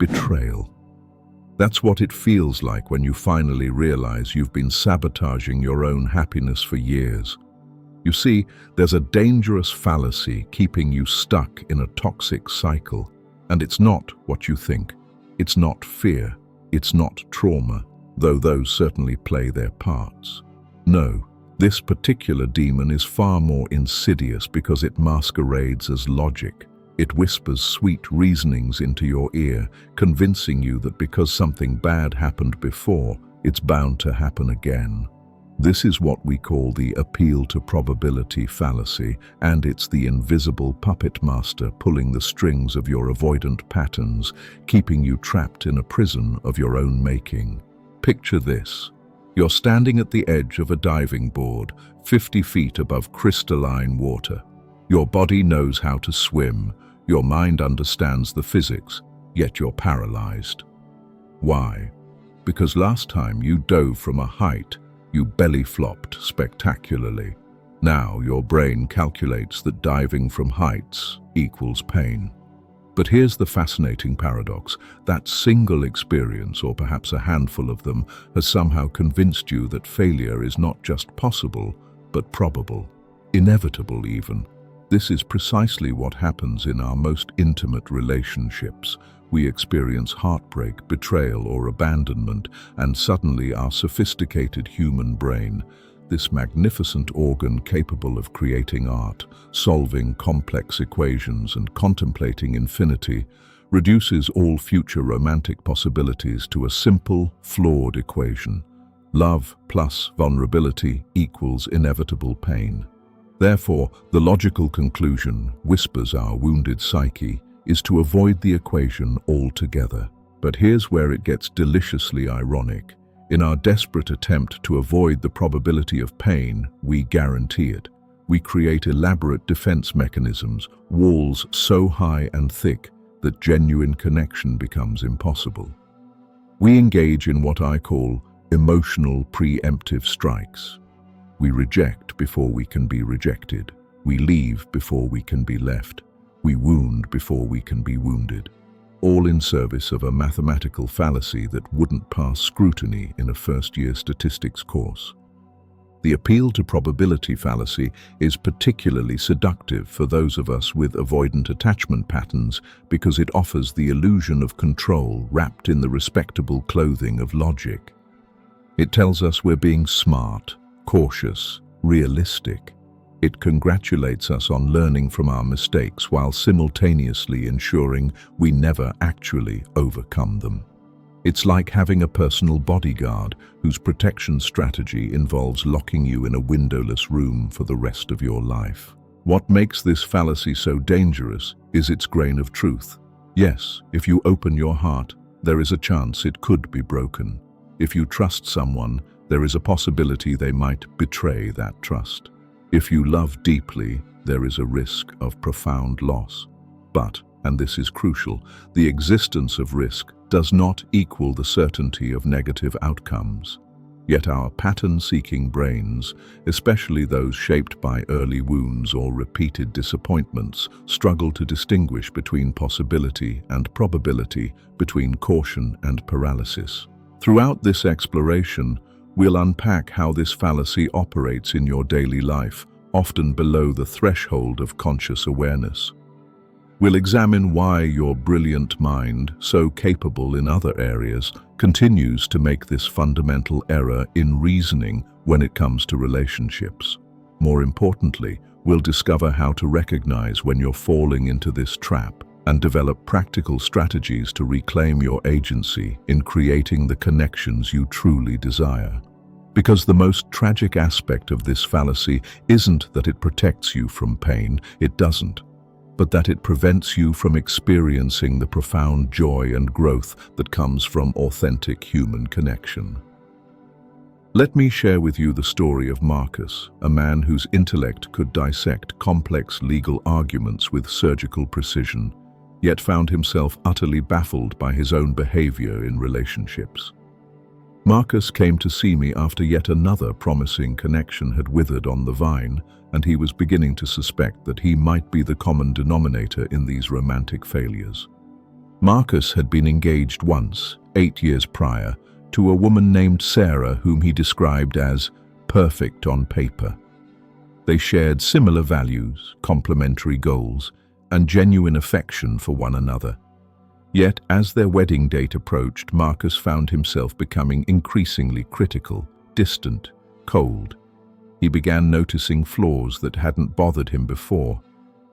betrayal. That's what it feels like when you finally realize you've been sabotaging your own happiness for years. You see, there's a dangerous fallacy keeping you stuck in a toxic cycle, and it's not what you think. It's not fear. It's not trauma, though those certainly play their parts. No, this particular demon is far more insidious because it masquerades as logic. It whispers sweet reasonings into your ear, convincing you that because something bad happened before, it's bound to happen again. This is what we call the appeal to probability fallacy, and it's the invisible puppet master pulling the strings of your avoidant patterns, keeping you trapped in a prison of your own making. Picture this. You're standing at the edge of a diving board, 50 feet above crystalline water. Your body knows how to swim, your mind understands the physics, yet you're paralyzed. Why? Because last time you dove from a height, you belly flopped spectacularly. Now your brain calculates that diving from heights equals pain. But here's the fascinating paradox. That single experience, or perhaps a handful of them, has somehow convinced you that failure is not just possible, but probable, inevitable even. This is precisely what happens in our most intimate relationships. We experience heartbreak, betrayal, or abandonment, and suddenly our sophisticated human brain, this magnificent organ capable of creating art, solving complex equations, and contemplating infinity, reduces all future romantic possibilities to a simple, flawed equation. Love plus vulnerability equals inevitable pain. Therefore, the logical conclusion, whispers our wounded psyche, is to avoid the equation altogether. But here's where it gets deliciously ironic. In our desperate attempt to avoid the probability of pain, we guarantee it. We create elaborate defense mechanisms, walls so high and thick that genuine connection becomes impossible. We engage in what I call emotional preemptive strikes. We reject before we can be rejected. We leave before we can be left. We wound before we can be wounded. All in service of a mathematical fallacy that wouldn't pass scrutiny in a first-year statistics course. The appeal to probability fallacy is particularly seductive for those of us with avoidant attachment patterns because it offers the illusion of control wrapped in the respectable clothing of logic. It tells us we're being smart, cautious, realistic. It congratulates us on learning from our mistakes while simultaneously ensuring we never actually overcome them. It's like having a personal bodyguard whose protection strategy involves locking you in a windowless room for the rest of your life. What makes this fallacy so dangerous is its grain of truth. Yes, if you open your heart, there is a chance it could be broken. If you trust someone, there is a possibility they might betray that trust. If you love deeply, there is a risk of profound loss. But, and this is crucial, the existence of risk does not equal the certainty of negative outcomes. Yet our pattern-seeking brains, especially those shaped by early wounds or repeated disappointments, struggle to distinguish between possibility and probability, between caution and paralysis. Throughout this exploration, we'll unpack how this fallacy operates in your daily life, often below the threshold of conscious awareness. We'll examine why your brilliant mind, so capable in other areas, continues to make this fundamental error in reasoning when it comes to relationships. More importantly, we'll discover how to recognize when you're falling into this trap and develop practical strategies to reclaim your agency in creating the connections you truly desire. Because the most tragic aspect of this fallacy isn't that it protects you from pain, it doesn't, but that it prevents you from experiencing the profound joy and growth that comes from authentic human connection. Let me share with you the story of Marcus, a man whose intellect could dissect complex legal arguments with surgical precision, yet found himself utterly baffled by his own behavior in relationships. Marcus came to see me after yet another promising connection had withered on the vine, and he was beginning to suspect that he might be the common denominator in these romantic failures. Marcus had been engaged once, 8 years prior, to a woman named Sarah whom he described as perfect on paper. They shared similar values, complementary goals, and genuine affection for one another. Yet, as their wedding date approached, Marcus found himself becoming increasingly critical, distant, cold. He began noticing flaws that hadn't bothered him before: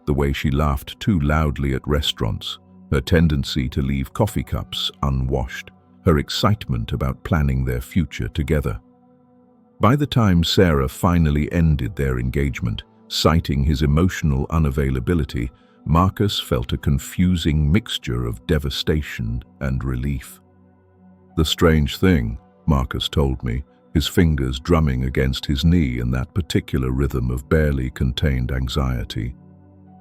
the way she laughed too loudly at restaurants, her tendency to leave coffee cups unwashed, her excitement about planning their future together. By the time Sarah finally ended their engagement, citing his emotional unavailability, Marcus felt a confusing mixture of devastation and relief. "The strange thing," Marcus told me, his fingers drumming against his knee in that particular rhythm of barely contained anxiety,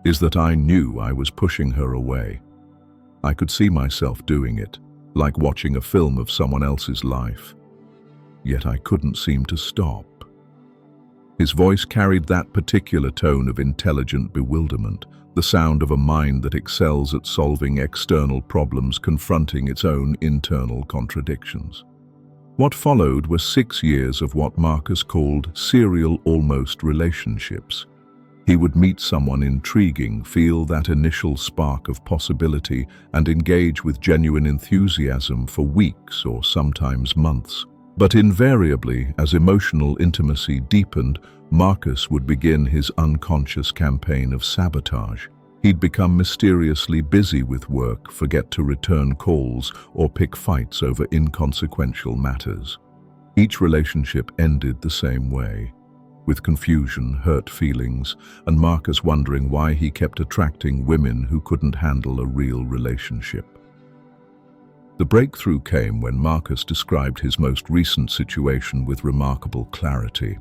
"is that I knew I was pushing her away. I could see myself doing it, like watching a film of someone else's life. Yet I couldn't seem to stop." His voice carried that particular tone of intelligent bewilderment, the sound of a mind that excels at solving external problems confronting its own internal contradictions. What followed were 6 years of what Marcus called serial almost relationships. He would meet someone intriguing, feel that initial spark of possibility, and engage with genuine enthusiasm for weeks or sometimes months. But invariably, as emotional intimacy deepened, Marcus would begin his unconscious campaign of sabotage. He'd become mysteriously busy with work, forget to return calls, or pick fights over inconsequential matters. Each relationship ended the same way, with confusion, hurt feelings, and Marcus wondering why he kept attracting women who couldn't handle a real relationship. The breakthrough came when Marcus described his most recent situation with remarkable clarity.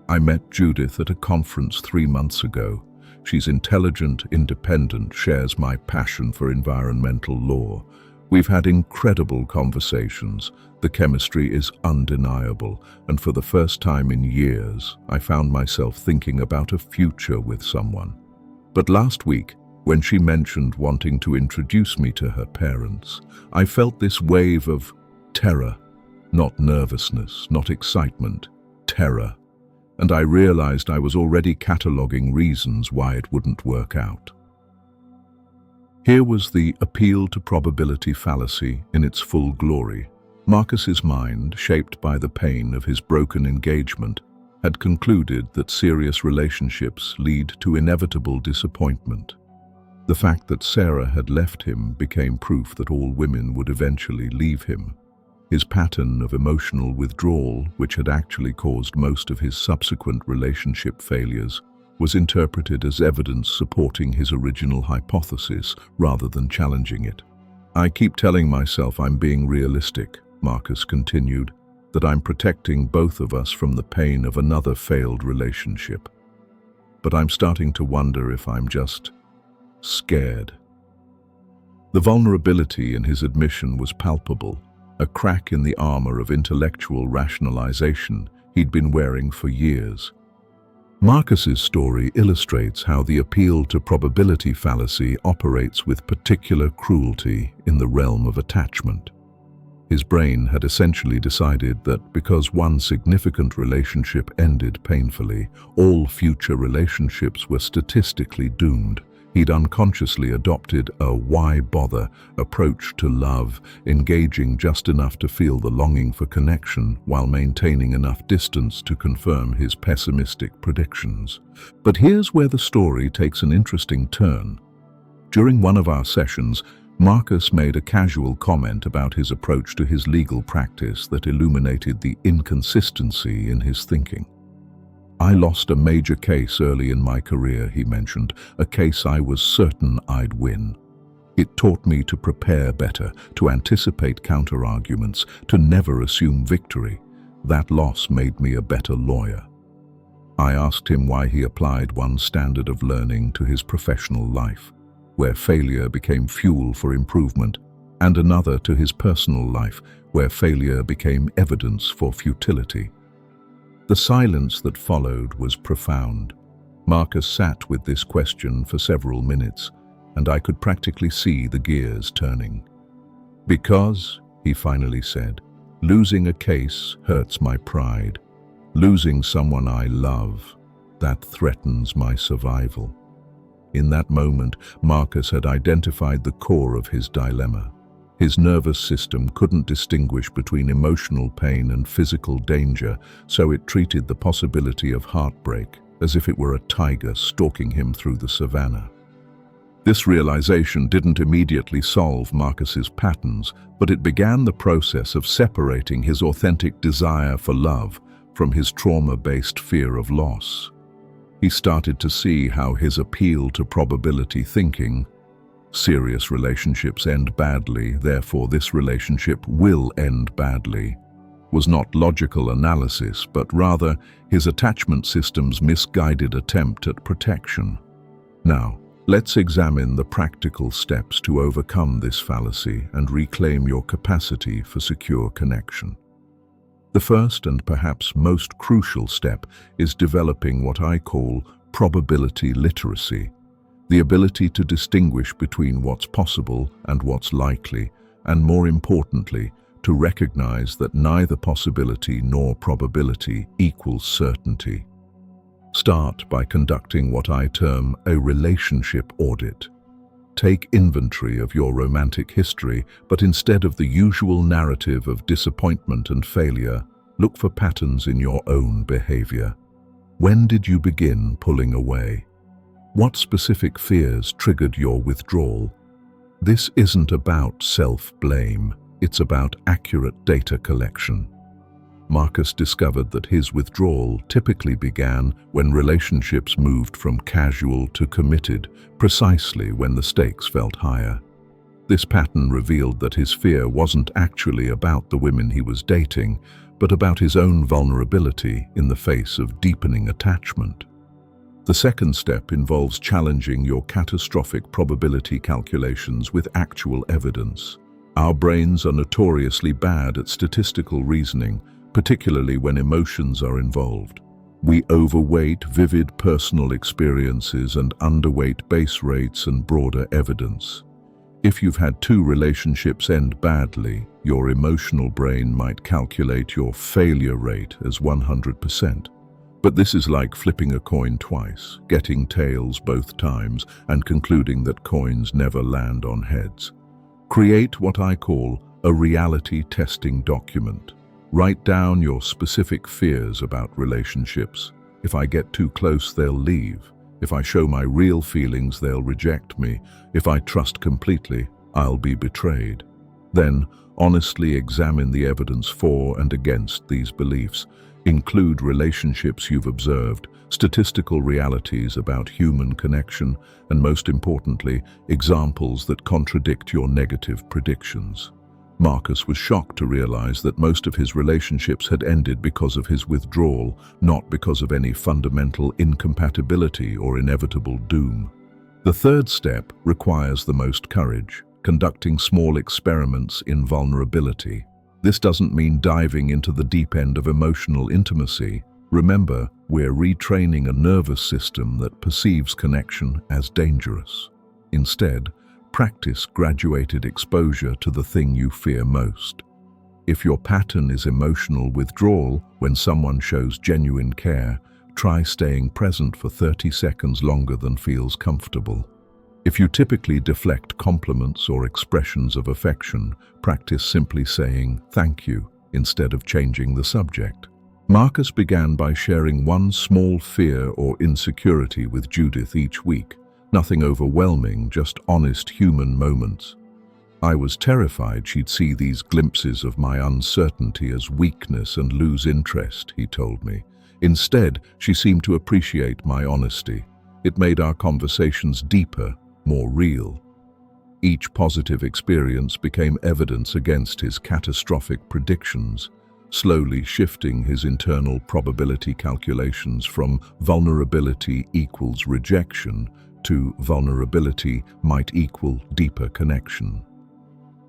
"I met Judith at a conference 3 months ago. She's intelligent, independent, shares my passion for environmental law. We've had incredible conversations. The chemistry is undeniable, and for the first time in years, I found myself thinking about a future with someone. But last week, when she mentioned wanting to introduce me to her parents, I felt this wave of terror, not nervousness, not excitement, terror. And I realized I was already cataloging reasons why it wouldn't work out." Here was the appeal to probability fallacy in its full glory. Marcus's mind, shaped by the pain of his broken engagement, had concluded that serious relationships lead to inevitable disappointment. The fact that Sarah had left him became proof that all women would eventually leave him. His pattern of emotional withdrawal, which had actually caused most of his subsequent relationship failures, was interpreted as evidence supporting his original hypothesis rather than challenging it. "I keep telling myself I'm being realistic," Marcus continued, "that I'm protecting both of us from the pain of another failed relationship. But I'm starting to wonder if I'm just scared." The vulnerability in his admission was palpable, a crack in the armor of intellectual rationalization he'd been wearing for years. Marcus's story illustrates how the appeal to probability fallacy operates with particular cruelty in the realm of attachment. His brain had essentially decided that because one significant relationship ended painfully, all future relationships were statistically doomed. He'd unconsciously adopted a "why bother" approach to love, engaging just enough to feel the longing for connection while maintaining enough distance to confirm his pessimistic predictions. But here's where the story takes an interesting turn. During one of our sessions, Marcus made a casual comment about his approach to his legal practice that illuminated the inconsistency in his thinking. "I lost a major case early in my career," he mentioned, "a case I was certain I'd win. It taught me to prepare better, to anticipate counter-arguments, to never assume victory. That loss made me a better lawyer." I asked him why he applied one standard of learning to his professional life, where failure became fuel for improvement, and another to his personal life, where failure became evidence for futility. The silence that followed was profound. Marcus sat with this question for several minutes, and I could practically see the gears turning. Because, he finally said, losing a case hurts my pride. Losing someone I love, that threatens my survival. In that moment, Marcus had identified the core of his dilemma. His nervous system couldn't distinguish between emotional pain and physical danger, so it treated the possibility of heartbreak as if it were a tiger stalking him through the savannah. This realization didn't immediately solve Marcus's patterns, but it began the process of separating his authentic desire for love from his trauma-based fear of loss. He started to see how his appeal to probability thinking, serious relationships end badly, therefore this relationship will end badly, was not logical analysis, but rather his attachment system's misguided attempt at protection. Now, let's examine the practical steps to overcome this fallacy and reclaim your capacity for secure connection. The first and perhaps most crucial step is developing what I call probability literacy, the ability to distinguish between what's possible and what's likely, and more importantly, to recognize that neither possibility nor probability equals certainty. Start by conducting what I term a relationship audit. Take inventory of your romantic history, but instead of the usual narrative of disappointment and failure, look for patterns in your own behavior. When did you begin pulling away? What specific fears triggered your withdrawal? This isn't about self-blame, it's about accurate data collection. Marcus discovered that his withdrawal typically began when relationships moved from casual to committed, precisely when the stakes felt higher. This pattern revealed that his fear wasn't actually about the women he was dating, but about his own vulnerability in the face of deepening attachment. The second step involves challenging your catastrophic probability calculations with actual evidence. Our brains are notoriously bad at statistical reasoning, particularly when emotions are involved. We overweight vivid personal experiences and underweight base rates and broader evidence. If you've had 2 relationships end badly, your emotional brain might calculate your failure rate as 100%. But this is like flipping a coin twice, getting tails both times, and concluding that coins never land on heads. Create what I call a reality testing document. Write down your specific fears about relationships. If I get too close, they'll leave. If I show my real feelings, they'll reject me. If I trust completely, I'll be betrayed. Then, honestly examine the evidence for and against these beliefs. Include relationships you've observed, statistical realities about human connection, and most importantly, examples that contradict your negative predictions. Marcus was shocked to realize that most of his relationships had ended because of his withdrawal, not because of any fundamental incompatibility or inevitable doom. The third step requires the most courage, conducting small experiments in vulnerability. This doesn't mean diving into the deep end of emotional intimacy. Remember, we're retraining a nervous system that perceives connection as dangerous. Instead, practice graduated exposure to the thing you fear most. If your pattern is emotional withdrawal when someone shows genuine care, try staying present for 30 seconds longer than feels comfortable. If you typically deflect compliments or expressions of affection, practice simply saying "thank you" instead of changing the subject. Marcus began by sharing one small fear or insecurity with Judith each week. Nothing overwhelming, just honest human moments. I was terrified she'd see these glimpses of my uncertainty as weakness and lose interest, he told me. Instead, she seemed to appreciate my honesty. It made our conversations deeper, more real. Each positive experience became evidence against his catastrophic predictions, slowly shifting his internal probability calculations from vulnerability equals rejection to vulnerability might equal deeper connection.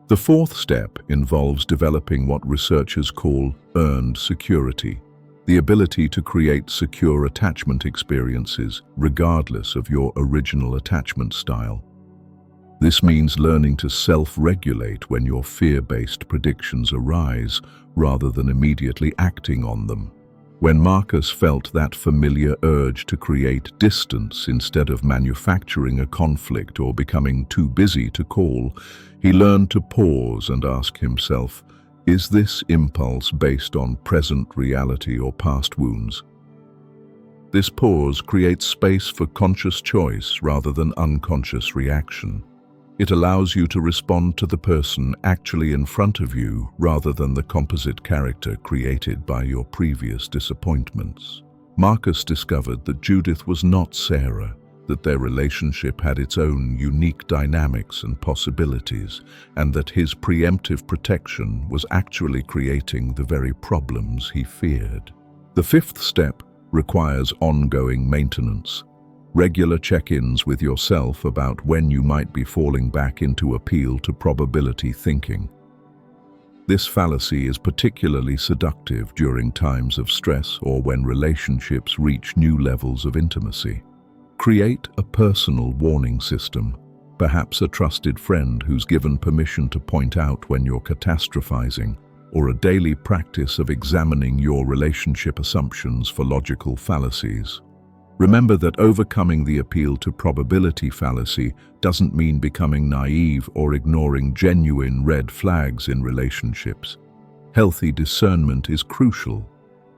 The fourth step involves developing what researchers call earned security, the ability to create secure attachment experiences regardless of your original attachment style. This means learning to self-regulate when your fear-based predictions arise, rather than immediately acting on them. When Marcus felt that familiar urge to create distance instead of manufacturing a conflict or becoming too busy to call, he learned to pause and ask himself, is this impulse based on present reality or past wounds? This pause creates space for conscious choice rather than unconscious reaction. It allows you to respond to the person actually in front of you rather than the composite character created by your previous disappointments. Marcus discovered that Judith was not Sarah, that their relationship had its own unique dynamics and possibilities, and that his preemptive protection was actually creating the very problems he feared. The fifth step requires ongoing maintenance. Regular check-ins with yourself about when you might be falling back into appeal to probability thinking. This fallacy is particularly seductive during times of stress or when relationships reach new levels of intimacy. Create a personal warning system, perhaps a trusted friend who's given permission to point out when you're catastrophizing, or a daily practice of examining your relationship assumptions for logical fallacies. Remember that overcoming the appeal to probability fallacy doesn't mean becoming naive or ignoring genuine red flags in relationships. Healthy discernment is crucial.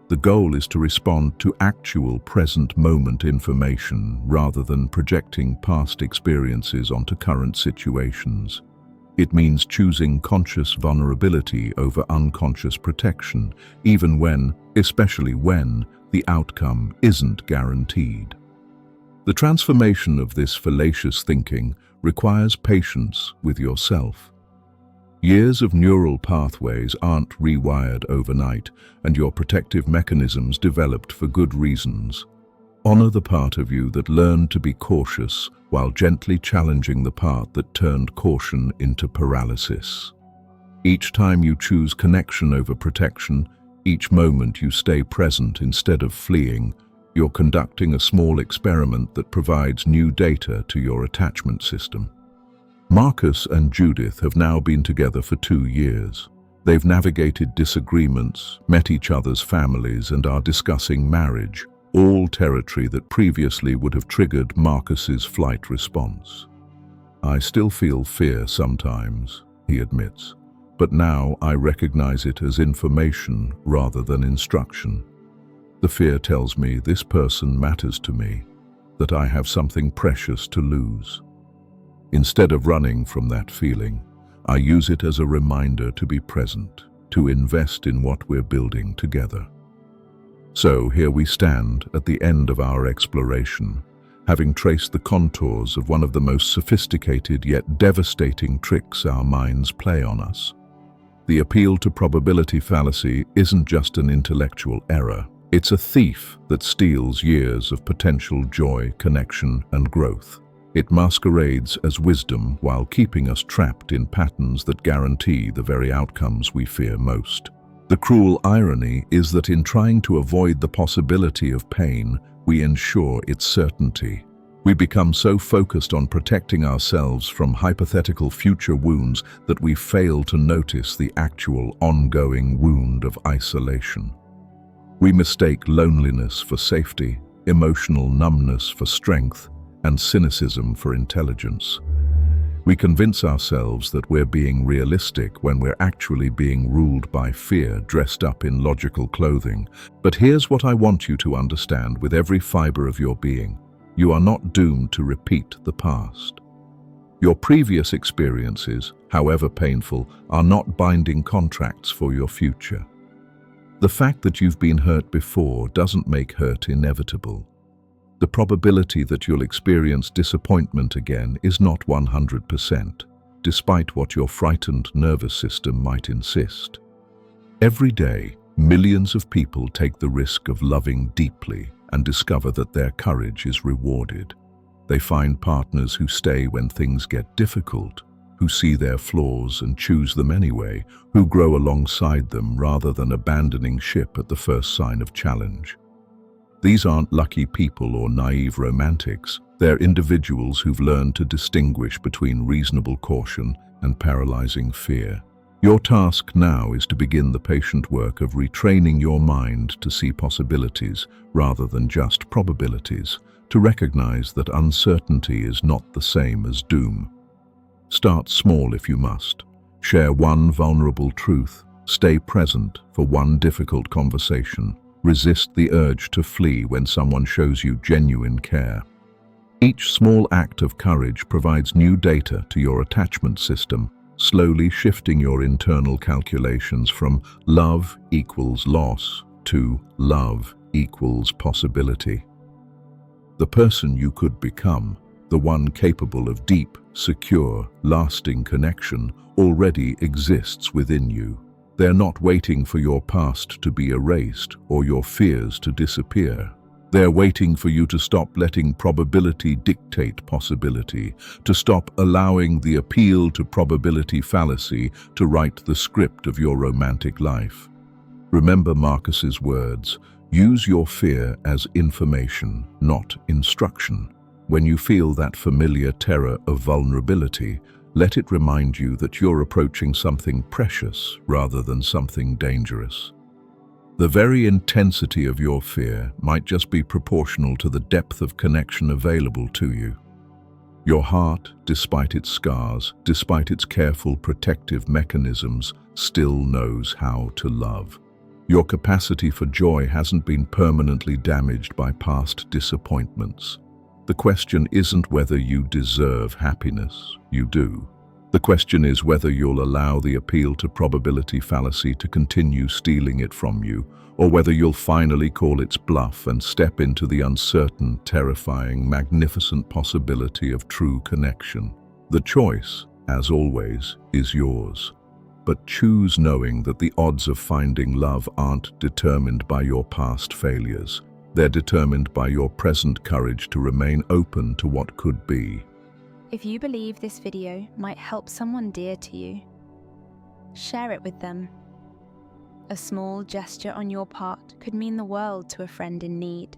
The goal is to respond to actual present moment information rather than projecting past experiences onto current situations. It means choosing conscious vulnerability over unconscious protection, even when, especially when, the outcome isn't guaranteed. The transformation of this fallacious thinking requires patience with yourself. Years of neural pathways aren't rewired overnight, and your protective mechanisms developed for good reasons. Honor the part of you that learned to be cautious while gently challenging the part that turned caution into paralysis. Each time you choose connection over protection, each moment you stay present instead of fleeing, you're conducting a small experiment that provides new data to your attachment system. Marcus and Judith have now been together for 2 years. They've navigated disagreements, met each other's families, and are discussing marriage, all territory that previously would have triggered Marcus's flight response. "I still feel fear sometimes," he admits. "But now I recognize it as information rather than instruction. The fear tells me this person matters to me, that I have something precious to lose. Instead of running from that feeling, I use it as a reminder to be present, to invest in what we're building together." So here we stand at the end of our exploration, having traced the contours of one of the most sophisticated yet devastating tricks our minds play on us. The appeal to probability fallacy isn't just an intellectual error. It's a thief that steals years of potential joy, connection, and growth. It masquerades as wisdom while keeping us trapped in patterns that guarantee the very outcomes we fear most. The cruel irony is that in trying to avoid the possibility of pain, we ensure its certainty. We become so focused on protecting ourselves from hypothetical future wounds that we fail to notice the actual ongoing wound of isolation. We mistake loneliness for safety, emotional numbness for strength, and cynicism for intelligence. We convince ourselves that we're being realistic when we're actually being ruled by fear dressed up in logical clothing. But here's what I want you to understand with every fiber of your being. You are not doomed to repeat the past. Your previous experiences, however painful, are not binding contracts for your future. The fact that you've been hurt before doesn't make hurt inevitable. The probability that you'll experience disappointment again is not 100%, despite what your frightened nervous system might insist. Every day, millions of people take the risk of loving deeply and discover that their courage is rewarded. They find partners who stay when things get difficult, who see their flaws and choose them anyway, who grow alongside them rather than abandoning ship at the first sign of challenge. These aren't lucky people or naive romantics. They're individuals who've learned to distinguish between reasonable caution and paralyzing fear. Your task now is to begin the patient work of retraining your mind to see possibilities rather than just probabilities, to recognize that uncertainty is not the same as doom. Start small if you must. Share one vulnerable truth. Stay present for one difficult conversation. Resist the urge to flee when someone shows you genuine care. Each small act of courage provides new data to your attachment system, slowly shifting your internal calculations from love equals loss to love equals possibility. The person you could become, the one capable of deep, secure, lasting connection, already exists within you. They're not waiting for your past to be erased or your fears to disappear. They're waiting for you to stop letting probability dictate possibility, to stop allowing the appeal to probability fallacy to write the script of your romantic life. Remember Marcus's words, use your fear as information, not instruction. When you feel that familiar terror of vulnerability, let it remind you that you're approaching something precious rather than something dangerous. The very intensity of your fear might just be proportional to the depth of connection available to you. Your heart, despite its scars, despite its careful protective mechanisms, still knows how to love. Your capacity for joy hasn't been permanently damaged by past disappointments. The question isn't whether you deserve happiness. You do. The question is whether you'll allow the appeal to probability fallacy to continue stealing it from you, or whether you'll finally call its bluff and step into the uncertain, terrifying, magnificent possibility of true connection. The choice, as always, is yours. But choose knowing that the odds of finding love aren't determined by your past failures. They're determined by your present courage to remain open to what could be. If you believe this video might help someone dear to you, share it with them. A small gesture on your part could mean the world to a friend in need.